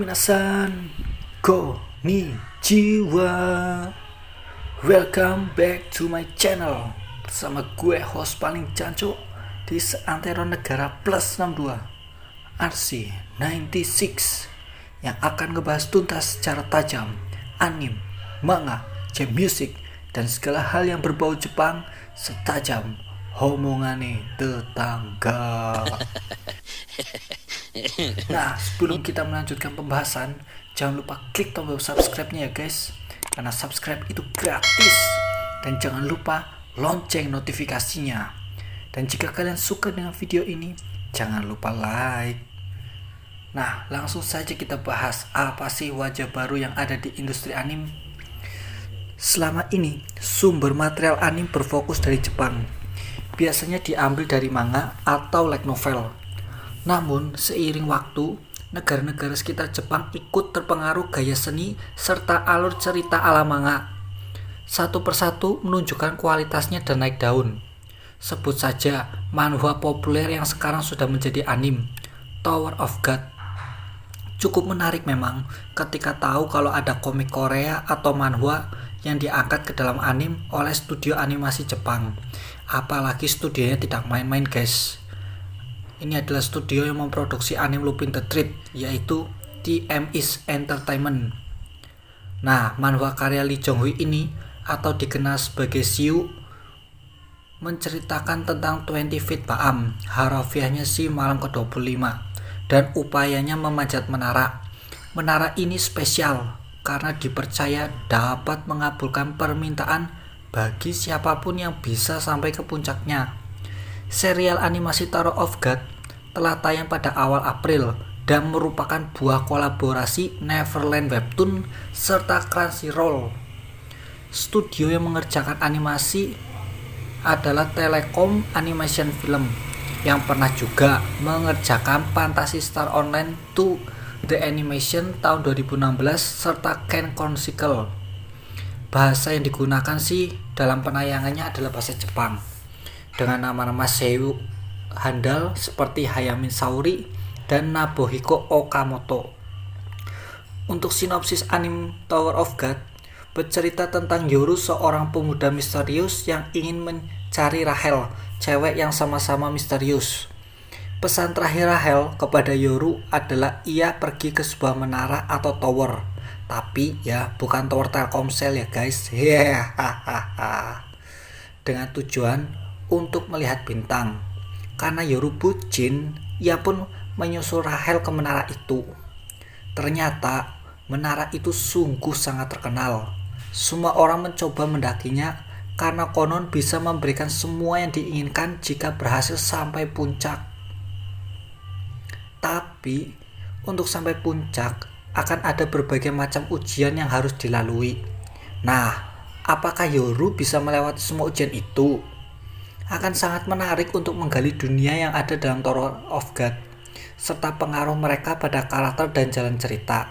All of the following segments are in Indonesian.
Minasan, konnichiwa. Welcome back to my channel. Bersama gue host paling jancuk di seantero negara plus 62 RC96 yang akan ngebahas tuntas secara tajam anime, manga, game music, dan segala hal yang berbau Jepang setajam homongane tetangga. Nah, sebelum kita melanjutkan pembahasan, jangan lupa klik tombol subscribe-nya ya guys, karena subscribe itu gratis. Dan jangan lupa lonceng notifikasinya. Dan jika kalian suka dengan video ini, jangan lupa like. Nah, langsung saja kita bahas apa sih wajah baru yang ada di industri anime. Selama ini, sumber material anime berfokus dari Jepang. Biasanya diambil dari manga atau light novel. Namun, seiring waktu, negara-negara sekitar Jepang ikut terpengaruh gaya seni serta alur cerita ala manga. Satu persatu menunjukkan kualitasnya dan naik daun. Sebut saja manhwa populer yang sekarang sudah menjadi anime, Tower of God. Cukup menarik memang ketika tahu kalau ada komik Korea atau manhwa yang diangkat ke dalam anime oleh studio animasi Jepang. Apalagi studionya tidak main-main guys. Ini adalah studio yang memproduksi anime Lupin the Thread, yaitu TMS Entertainment. Nah, manhwa karya Lee Jong Hui ini, atau dikenal sebagai Siu, menceritakan tentang 20 Feet Baam, harafiahnya si malam ke-25, dan upayanya memanjat menara. Menara ini spesial karena dipercaya dapat mengabulkan permintaan bagi siapapun yang bisa sampai ke puncaknya. Serial animasi Tower of God telah tayang pada awal April dan merupakan buah kolaborasi Neverland Webtoon serta Crunchyroll. Studio yang mengerjakan animasi adalah Telecom Animation Film yang pernah juga mengerjakan Fantasy Star Online 2 The Animation tahun 2016 serta Ken Chronicle. Bahasa yang digunakan sih dalam penayangannya adalah bahasa Jepang, dengan nama-nama seiyuu handal seperti Hayami Saori dan Nobuhiko Okamoto. Untuk sinopsis anime Tower of God, bercerita tentang Yoru, seorang pemuda misterius yang ingin mencari Rachel, cewek yang sama-sama misterius. Pesan terakhir Rachel kepada Yoru adalah ia pergi ke sebuah menara atau tower. Tapi ya bukan tower Telkomsel ya guys. Dengan tujuan untuk melihat bintang. Karena Yoru bucin, ia pun menyusul Rachel ke menara itu. Ternyata menara itu sungguh sangat terkenal. Semua orang mencoba mendakinya karena konon bisa memberikan semua yang diinginkan jika berhasil sampai puncak. Tapi untuk sampai puncak akan ada berbagai macam ujian yang harus dilalui. Nah, apakah Yoru bisa melewati semua ujian itu? Akan sangat menarik untuk menggali dunia yang ada dalam Tower of God serta pengaruh mereka pada karakter dan jalan cerita.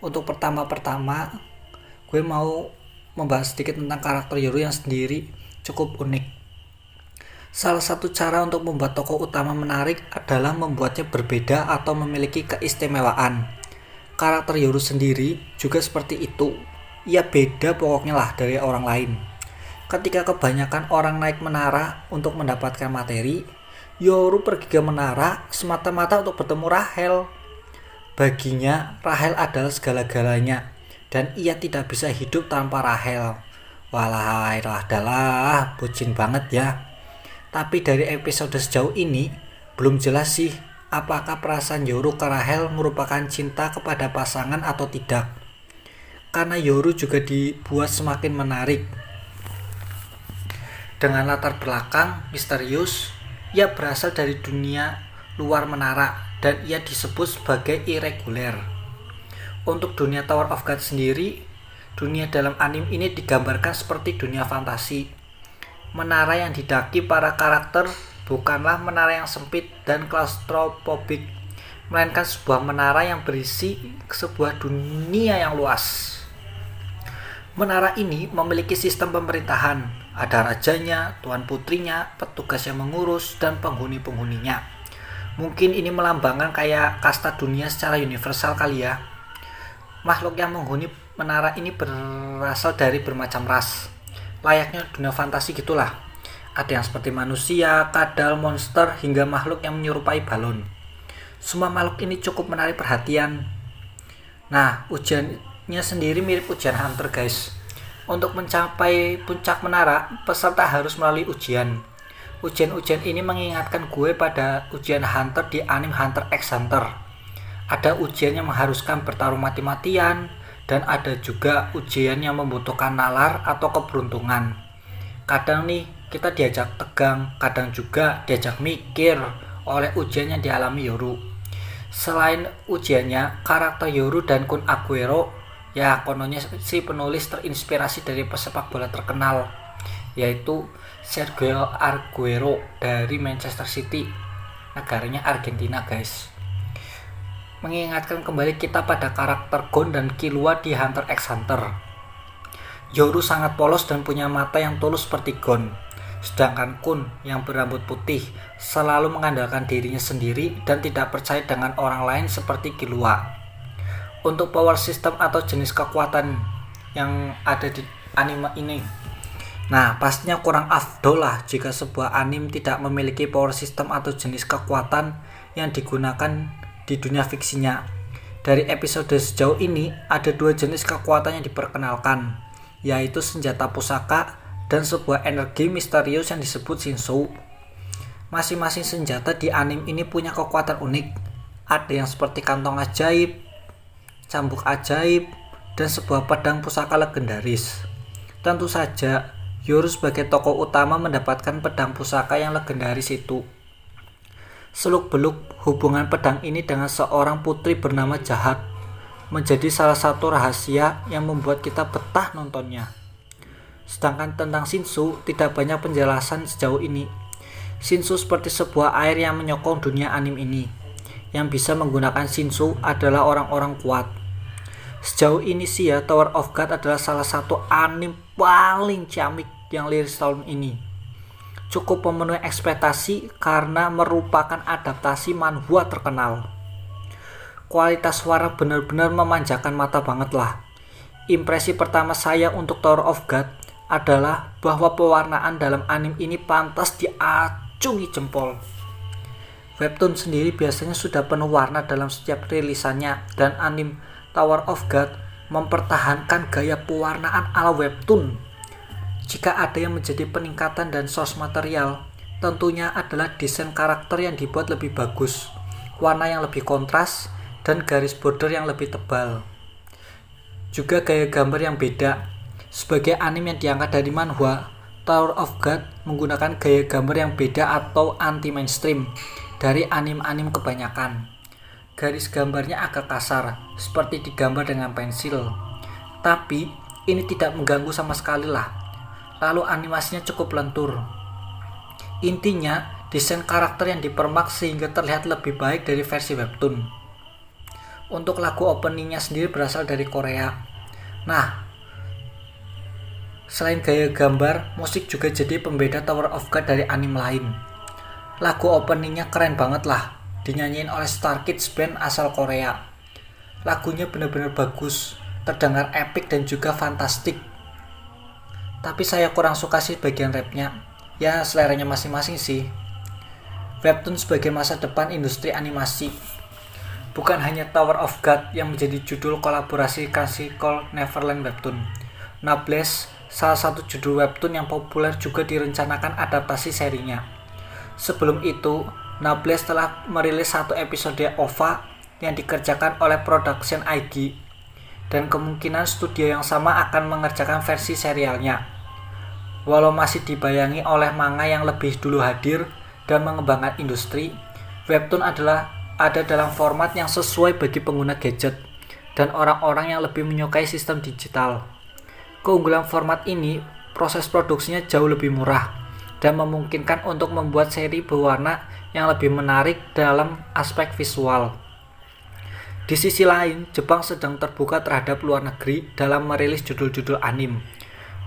Untuk pertama-tama, gue mau membahas sedikit tentang karakter Yoru yang sendiri cukup unik. Salah satu cara untuk membuat tokoh utama menarik adalah membuatnya berbeda atau memiliki keistimewaan. Karakter Yoru sendiri juga seperti itu. Ia beda pokoknya lah dari orang lain. Ketika kebanyakan orang naik menara untuk mendapatkan materi, Yoru pergi ke menara semata-mata untuk bertemu Rachel. Baginya, Rachel adalah segala-galanya dan ia tidak bisa hidup tanpa Rachel. Walah, adalah bucin banget ya. Tapi dari episode sejauh ini, belum jelas sih apakah perasaan Yoru ke Rachel merupakan cinta kepada pasangan atau tidak. Karena Yoru juga dibuat semakin menarik. Dengan latar belakang misterius, ia berasal dari dunia luar menara dan ia disebut sebagai irregular. Untuk dunia Tower of God sendiri, dunia dalam anime ini digambarkan seperti dunia fantasi. Menara yang didaki para karakter bukanlah menara yang sempit dan claustrophobic, melainkan sebuah menara yang berisi sebuah dunia yang luas. Menara ini memiliki sistem pemerintahan. Ada rajanya, tuan putrinya, petugas yang mengurus, dan penghuni-penghuninya. Mungkin ini melambangkan kayak kasta dunia secara universal kali ya. Makhluk yang menghuni menara ini berasal dari bermacam ras. Layaknya dunia fantasi gitulah. Ada yang seperti manusia, kadal, monster, hingga makhluk yang menyerupai balon. Semua makhluk ini cukup menarik perhatian. Nah, ujiannya sendiri mirip ujian Hunter, guys. Untuk mencapai puncak menara, peserta harus melalui ujian. Ujian-ujian ini mengingatkan gue pada ujian Hunter di anime Hunter x Hunter. Ada ujian yang mengharuskan bertarung mati-matian, dan ada juga ujian yang membutuhkan nalar atau keberuntungan. Kadang nih kita diajak tegang, kadang juga diajak mikir oleh ujian yang dialami Yoru. Selain ujiannya, karakter Yoru dan Kun Aguero, ya kononnya si penulis terinspirasi dari pesepak bola terkenal, yaitu Sergio Aguero dari Manchester City, negaranya Argentina, guys. Mengingatkan kembali kita pada karakter Gon dan Killua di Hunter x Hunter. Yoru sangat polos dan punya mata yang tulus seperti Gon, sedangkan Kun yang berambut putih selalu mengandalkan dirinya sendiri dan tidak percaya dengan orang lain seperti Killua. Untuk power system atau jenis kekuatan yang ada di anime ini, nah pastinya kurang afdol lah jika sebuah anime tidak memiliki power system atau jenis kekuatan yang digunakan di dunia fiksinya. Dari episode sejauh ini ada dua jenis kekuatan yang diperkenalkan, yaitu senjata pusaka dan sebuah energi misterius yang disebut Shinsu. Masing-masing senjata di anime ini punya kekuatan unik. Ada yang seperti kantong ajaib, cambuk ajaib, dan sebuah pedang pusaka legendaris. Tentu saja Yoru sebagai tokoh utama mendapatkan pedang pusaka yang legendaris itu. Seluk-beluk hubungan pedang ini dengan seorang putri bernama Jahat menjadi salah satu rahasia yang membuat kita betah nontonnya. Sedangkan tentang Shinsu tidak banyak penjelasan sejauh ini. Shinsu seperti sebuah air yang menyokong dunia anime ini. Yang bisa menggunakan Shinsu adalah orang-orang kuat. Sejauh ini sih ya, Tower of God adalah salah satu anime paling ciamik yang liris tahun ini. Cukup memenuhi ekspektasi karena merupakan adaptasi manhwa terkenal. Kualitas suara benar-benar memanjakan mata banget lah. Impresi pertama saya untuk Tower of God adalah bahwa pewarnaan dalam anime ini pantas diacungi jempol. Webtoon sendiri biasanya sudah penuh warna dalam setiap rilisannya, dan anime Tower of God mempertahankan gaya pewarnaan ala webtoon. Jika ada yang menjadi peningkatan dan source material, tentunya adalah desain karakter yang dibuat lebih bagus, warna yang lebih kontras, dan garis border yang lebih tebal. Juga gaya gambar yang beda. Sebagai anime yang diangkat dari manhwa, Tower of God menggunakan gaya gambar yang beda atau anti-mainstream dari anime-anime kebanyakan. Garis gambarnya agak kasar, seperti digambar dengan pensil. Tapi, ini tidak mengganggu sama sekali lah. Lalu animasinya cukup lentur. Intinya, desain karakter yang dipermak sehingga terlihat lebih baik dari versi webtoon. Untuk lagu openingnya sendiri berasal dari Korea. Nah, selain gaya gambar, musik juga jadi pembeda Tower of God dari anime lain. Lagu openingnya keren banget lah, dinyanyiin oleh Star Kids Band asal Korea. Lagunya benar-benar bagus, terdengar epic dan juga fantastik. Tapi saya kurang suka sih bagian rapnya. Ya seleranya masing-masing sih. Webtoon sebagai masa depan industri animasi. Bukan hanya Tower of God yang menjadi judul kolaborasi Crunchyroll Neverland Webtoon. Noblesse, salah satu judul webtoon yang populer, juga direncanakan adaptasi serinya. Sebelum itu, Noblesse telah merilis satu episode OVA yang dikerjakan oleh Production ID. Dan kemungkinan studio yang sama akan mengerjakan versi serialnya. Walau masih dibayangi oleh manga yang lebih dulu hadir dan mengembangkan industri, webtoon ada dalam format yang sesuai bagi pengguna gadget dan orang-orang yang lebih menyukai sistem digital. Keunggulan format ini, proses produksinya jauh lebih murah dan memungkinkan untuk membuat seri berwarna yang lebih menarik dalam aspek visual. Di sisi lain, Jepang sedang terbuka terhadap luar negeri dalam merilis judul-judul anime.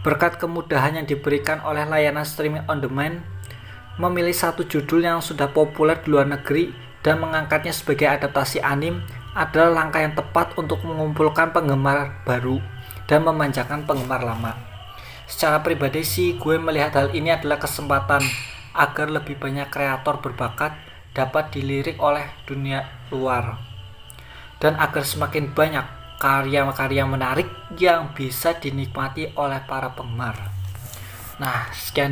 Berkat kemudahan yang diberikan oleh layanan streaming on demand, memilih satu judul yang sudah populer di luar negeri dan mengangkatnya sebagai adaptasi anime adalah langkah yang tepat untuk mengumpulkan penggemar baru dan memanjakan penggemar lama. Secara pribadi sih, gue melihat hal ini adalah kesempatan agar lebih banyak kreator berbakat dapat dilirik oleh dunia luar, dan agar semakin banyak karya-karya menarik yang bisa dinikmati oleh para penggemar. Nah, sekian